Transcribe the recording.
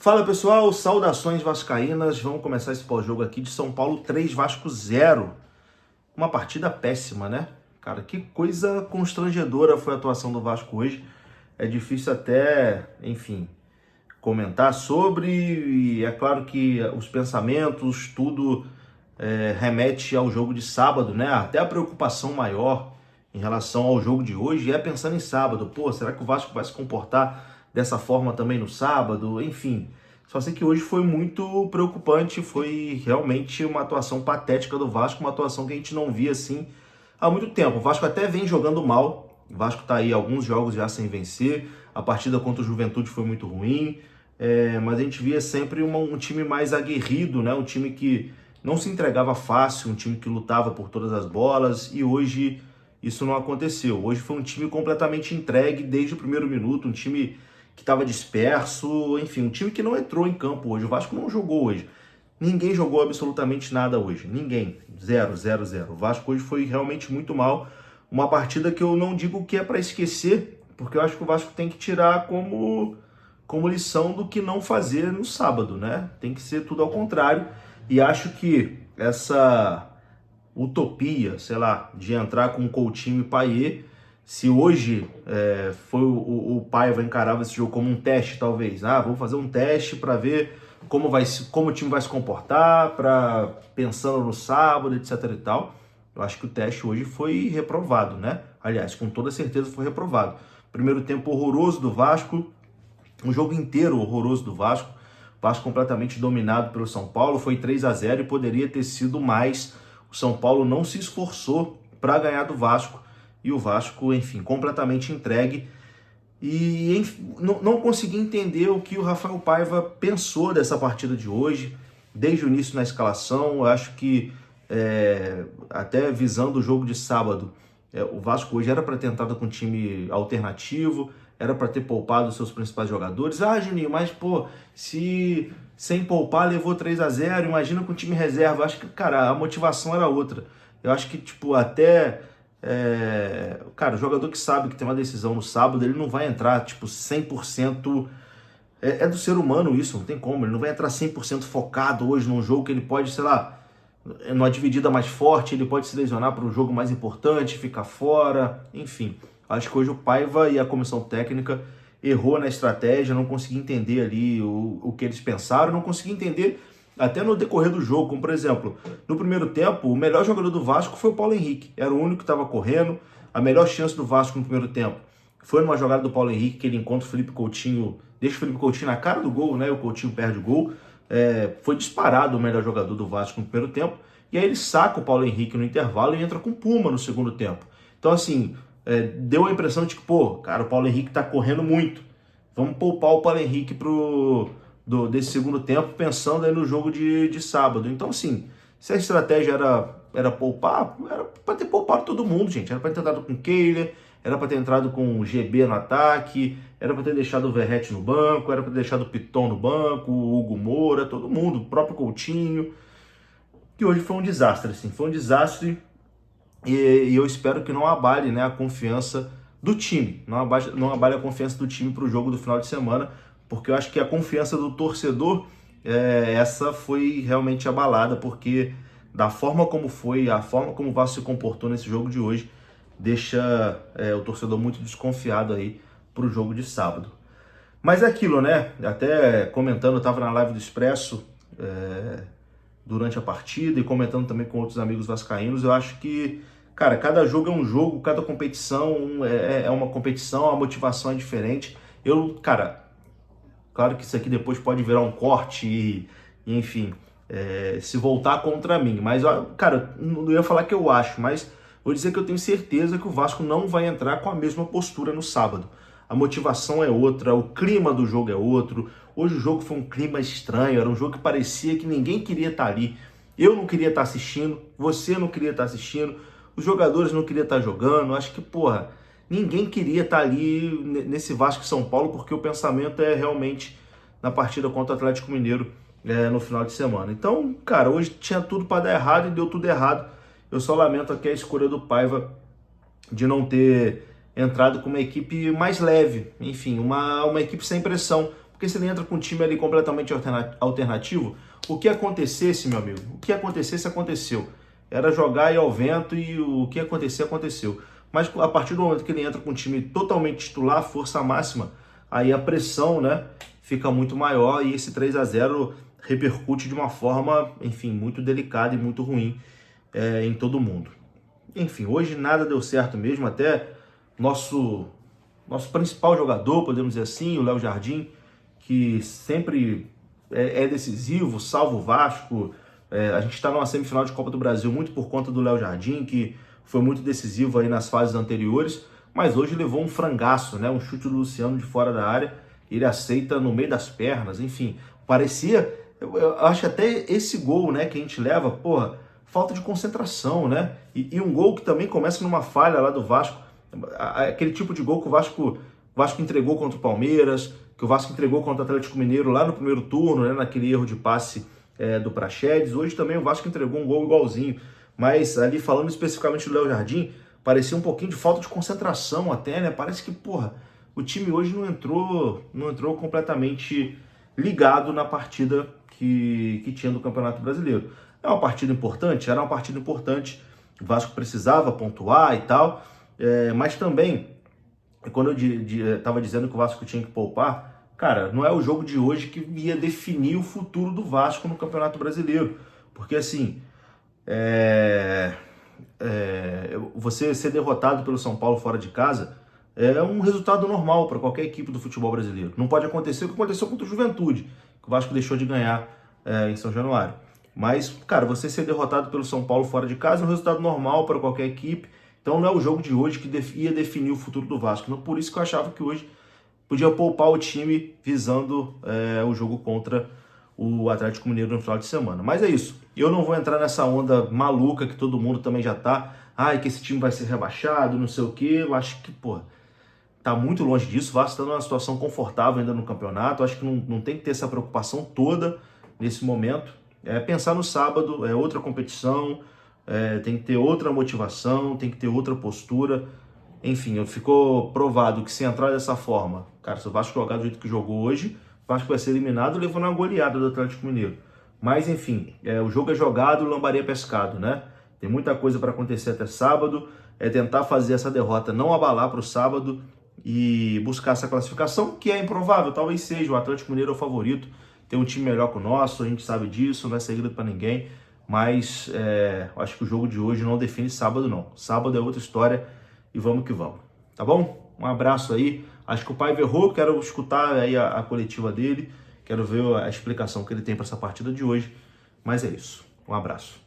Fala pessoal, saudações vascaínas, vamos começar esse pós-jogo aqui de São Paulo 3, Vasco 0. Uma partida péssima, né? Cara, que coisa constrangedora foi a atuação do Vasco hoje. É difícil até, enfim, comentar sobre, e é claro que os pensamentos, tudo remete ao jogo de sábado, né? Até a preocupação maior em relação ao jogo de hoje é pensando em sábado. Pô, será que o Vasco vai se comportar dessa forma também no sábado? Enfim, só sei que hoje foi muito preocupante, foi realmente uma atuação patética do Vasco, uma atuação que a gente não via assim há muito tempo. O Vasco até vem jogando mal, o Vasco tá aí alguns jogos já sem vencer, a partida contra o Juventude foi muito ruim, mas a gente via sempre um time mais aguerrido, né? Um time que não se entregava fácil, um time que lutava por todas as bolas, e hoje isso não aconteceu. Hoje foi um time completamente entregue desde o primeiro minuto, um time que estava disperso, enfim, um time que não entrou em campo hoje. O Vasco não jogou hoje. Ninguém jogou absolutamente nada hoje. Ninguém. 0, 0, 0. O Vasco hoje foi realmente muito mal. Uma partida que eu não digo que é para esquecer, porque eu acho que o Vasco tem que tirar como lição do que não fazer no sábado, né? Tem que ser tudo ao contrário. E acho que essa utopia, sei lá, de entrar com Coutinho e Payet, se hoje foi o Paiva encarava esse jogo como um teste, talvez, vou fazer um teste para ver como o time vai se comportar, pensando no sábado, etc e tal, eu acho que o teste hoje foi reprovado, né? Aliás, com toda certeza foi reprovado. Primeiro tempo horroroso do Vasco, um jogo inteiro horroroso do Vasco, Vasco completamente dominado pelo São Paulo, foi 3-0 e poderia ter sido mais. O São Paulo não se esforçou para ganhar do Vasco, e o Vasco, enfim, completamente entregue. E enfim, não consegui entender o que o Rafael Paiva pensou dessa partida de hoje, desde o início na escalação. Eu acho que, até visando o jogo de sábado, o Vasco hoje era para ter entrado com um time alternativo, era para ter poupado os seus principais jogadores. Juninho, mas pô, se sem poupar levou 3-0, imagina com o time reserva. Eu acho que, cara, a motivação era outra. Eu acho que, tipo, até... cara, o jogador que sabe que tem uma decisão no sábado, ele não vai entrar, tipo, 100%... É do ser humano isso, não tem como. Ele não vai entrar 100% focado hoje num jogo que ele pode, sei lá, numa dividida mais forte, ele pode se lesionar para um jogo mais importante, ficar fora, enfim. Acho que hoje o Paiva e a comissão técnica errou na estratégia, não consegui entender ali o que eles pensaram, não consegui entender até no decorrer do jogo, como por exemplo, no primeiro tempo, o melhor jogador do Vasco foi o Paulo Henrique, era o único que estava correndo. A melhor chance do Vasco no primeiro tempo foi numa jogada do Paulo Henrique, que ele encontra o Felipe Coutinho, deixa o Felipe Coutinho na cara do gol, né? O Coutinho perde o gol. Foi disparado o melhor jogador do Vasco no primeiro tempo, e aí ele saca o Paulo Henrique no intervalo e entra com o Puma no segundo tempo. Então assim, deu a impressão de que, pô, cara, o Paulo Henrique tá correndo muito, vamos poupar o Paulo Henrique desse segundo tempo, pensando aí no jogo de sábado. Então assim, se a estratégia era poupar, era para ter poupado todo mundo, gente. Era para ter entrado com o Kehler, era para ter entrado com o GB no ataque, era para ter deixado o Verratti no banco, era para ter deixado o Piton no banco, o Hugo Moura, todo mundo, o próprio Coutinho, que hoje foi um desastre, assim, foi um desastre, e eu espero que não abale, né, a confiança do time, não abale a confiança do time para o jogo do final de semana, porque eu acho que a confiança do torcedor, essa foi realmente abalada, porque da forma como foi, a forma como o Vasco se comportou nesse jogo de hoje, deixa o torcedor muito desconfiado aí para o jogo de sábado. Mas é aquilo, né? Até comentando, eu estava na live do Expresso durante a partida e comentando também com outros amigos vascaínos. Eu acho que, cara, cada jogo é um jogo, cada competição é uma competição, a motivação é diferente. Cara, claro que isso aqui depois pode virar um corte e enfim, se voltar contra mim. Mas, cara, não ia falar que eu acho, mas vou dizer que eu tenho certeza que o Vasco não vai entrar com a mesma postura no sábado. A motivação é outra, o clima do jogo é outro. Hoje o jogo foi um clima estranho, era um jogo que parecia que ninguém queria estar ali. Eu não queria estar assistindo, você não queria estar assistindo, os jogadores não queriam estar jogando. Acho que, porra, ninguém queria estar ali nesse Vasco e São Paulo, porque o pensamento é realmente na partida contra o Atlético Mineiro no final de semana. Então, cara, hoje tinha tudo para dar errado e deu tudo errado. Eu só lamento aqui a escolha do Paiva de não ter entrado com uma equipe mais leve, enfim, uma equipe sem pressão, Porque se ele entra com um time ali completamente alternativo, o que acontecesse, meu amigo, o que acontecesse, aconteceu. Era jogar e ao vento e o que acontecer, aconteceu. Mas a partir do momento que ele entra com um time totalmente titular, força máxima, aí a pressão, né, fica muito maior e esse 3-0 repercute de uma forma, enfim, muito delicada e muito ruim em todo mundo. Enfim, hoje nada deu certo mesmo, até nosso principal jogador, podemos dizer assim, o Léo Jardim, que sempre é decisivo, salva o Vasco. A gente está numa semifinal de Copa do Brasil muito por conta do Léo Jardim, que foi muito decisivo aí nas fases anteriores, mas hoje levou um frangaço, né? Um chute do Luciano de fora da área, ele aceita no meio das pernas, enfim, parecia, eu acho até esse gol, né, que a gente leva, porra, falta de concentração, né? E um gol que também começa numa falha lá do Vasco, aquele tipo de gol que o Vasco entregou contra o Palmeiras, que o Vasco entregou contra o Atlético Mineiro lá no primeiro turno, né, naquele erro de passe do Praxedes. Hoje também o Vasco entregou um gol igualzinho, mas ali falando especificamente do Léo Jardim, parecia um pouquinho de falta de concentração até, né? Parece que, porra, o time hoje não entrou completamente ligado na partida que tinha do Campeonato Brasileiro. É uma partida importante? Era uma partida importante, o Vasco precisava pontuar e tal, mas também, quando eu estava dizendo que o Vasco tinha que poupar, cara, não é o jogo de hoje que ia definir o futuro do Vasco no Campeonato Brasileiro, porque assim, você ser derrotado pelo São Paulo fora de casa é um resultado normal para qualquer equipe do futebol brasileiro. Não pode acontecer o que aconteceu contra o Juventude, que o Vasco deixou de ganhar em São Januário. Mas, cara, você ser derrotado pelo São Paulo fora de casa é um resultado normal para qualquer equipe. Então não é o jogo de hoje que ia definir o futuro do Vasco. Não, por isso que eu achava que hoje podia poupar o time visando o jogo contra o Atlético Mineiro no final de semana. Mas é isso. Eu não vou entrar nessa onda maluca que todo mundo também já tá. Ai, que esse time vai ser rebaixado, não sei o quê. Eu acho que, pô, tá muito longe disso. O Vasco tá numa situação confortável ainda no campeonato. Eu acho que não tem que ter essa preocupação toda nesse momento. Pensar no sábado, é outra competição, tem que ter outra motivação, tem que ter outra postura. Enfim, ficou provado que se entrar dessa forma, cara, se o Vasco jogar do jeito que jogou hoje, o Vasco vai ser eliminado levando uma goleada do Atlético Mineiro. Mas enfim, o jogo é jogado, lambaria é pescado, né? Tem muita coisa para acontecer até sábado, tentar fazer essa derrota não abalar para o sábado e buscar essa classificação, que é improvável, talvez seja, o Atlético Mineiro é o favorito, tem um time melhor que o nosso, a gente sabe disso, não é segredo para ninguém, mas acho que o jogo de hoje não define sábado não. Sábado é outra história e vamos que vamos, tá bom? Um abraço aí, acho que o Paiva errou, quero escutar aí a coletiva dele, quero ver a explicação que ele tem para essa partida de hoje, mas é isso, um abraço.